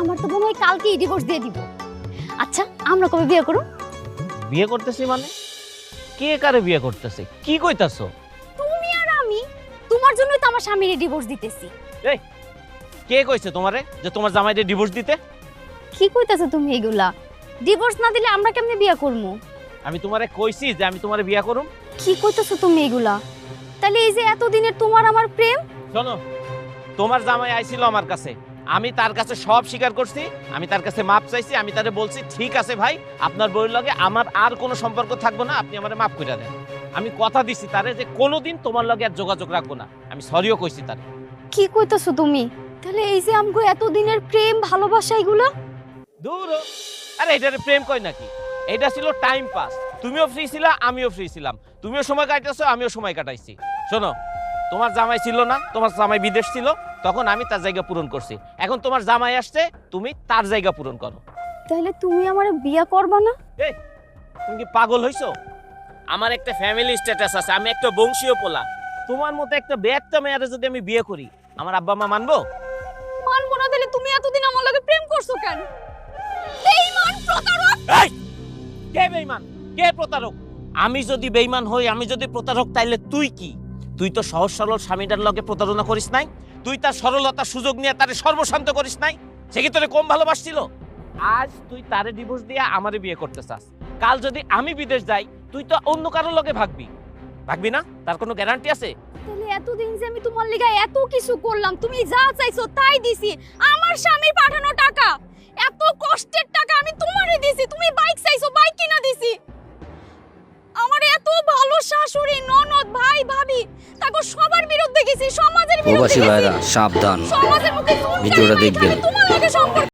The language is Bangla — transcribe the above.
আমার তো মনে হয় কালকেই ডিভোর্স দিয়ে দিব। আচ্ছা আমরা কবে বিয়ে করব? বিয়ে করতেছি মানে? কে কারে বিয়ে করতেছে? কি কইতাছো? তুমি আর আমি। তোমার জন্যই তো আমার স্বামীরে ডিভোর্স দিতেছি। এই কে কইছে তোমারে যে তোমার জামাইরে ডিভোর্স দিতে? কি কইতাছো তুমি এগুলা? ডিভোর্স না দিলে আমরা কেমনে বিয়ে করব? আমি তোমারে কইছি যে আমি তোমারে বিয়ে করুম? কি কইতাছো তুমি এগুলা? তাহলে এই যে এতদিনের তোমার আমার প্রেম, শোনো, তোমার জামাই আইছিল আমার কাছে, আমি তার কাছে সব স্বীকার করছি, আমি তার কাছে মাপ চাইছি, আমি তারে বলছি ঠিক আছে ভাই আপনার বউয়ের লগে আমার আর কোনো সম্পর্ক থাকবো না, আপনি আমারে মাফ কইরা দেন। আমি কথা দিছি তারে যে কোনোদিন তোমার লগে আর যোগাযোগ রাখবো না, আমি সরিও কইছি তারে। কি কইতাছো তুমি? তাহলে এই যে আমগো এতদিনের প্রেম ভালোবাসা এগুলা? দূর হ। আরে এটারে প্রেম কই নাকি? এটা ছিল টাইম পাস। তুমিও ফ্রি ছিলা, আমিও ফ্রি ছিলাম, তুমিও সময় কাটাইছো, আমিও সময় কাটাইছি। শোনো, তোমার জামাই ছিল না, তোমার জামাই বিদেশ ছিল, তখন আমি তার জায়গা পূরণ করছি। এখন তোমার জামাই আসছে, তুমি তার জায়গা পূরণ করো। তাহলে তুমি আমারে বিয়ে করবা না? এই তুমি কি পাগল হইছো? আমার একটা ফ্যামিলি স্ট্যাটাস আছে, আমি একটা বংশীয় পোলা। তোমার মতো একটা বেয়াক্তা মেয়ারে যদি আমি বিয়ে করি, আমার আব্বা মা মানবো? মানবো না। তাহলে তুমি এতদিন আমার লগে প্রেম করছো কেন? বেঈমান, প্রতারক! এই কে বেঈমান, কে প্রতারক? আমি যদি বেঈমান হই, আমি যদি প্রতারক, তাইলে তুই কি? তুই তো সহজ সরল স্বামীটার লগে প্রতারণা করিস নাই, তুই তার সরলতার সুযোগ নিয়ে তারে সর্বশান্ত করিস নাই, সে কি তোরে কম ভালোবাসছিল? আজ তুই তারে ডিভোর্স দিয়ে আমারে বিয়ে করতে চাস, কাল যদি আমি বিদেশ যাই তুই তো অন্য কারোর লগে ভাগবি, ভাগবি না? তার কোনো গ্যারান্টি আছে? তাহলে এতদিন যে আমি তোমার লিগা এত কিছু করলাম, তুমি যা চাইছো তাই দিছি। আমার স্বামী পাঠানো টাকা, এত কষ্টের টাকা আমি তোমারে দিছি। তুমি বাইক চাইছো, বাইক কিনা দিছি। আমার এত ভালো শাশুড়ি, ননদ, ভাই, ভাবি, তাকে সবার বিরুদ্ধে গেছি, সমাজের বিরুদ্ধে প্রবাসী গেছি। ভাইরা সাবধান, সমাজের মুখে ভিডিওটা দেখবেন। তোমার লগে সম্পর্ক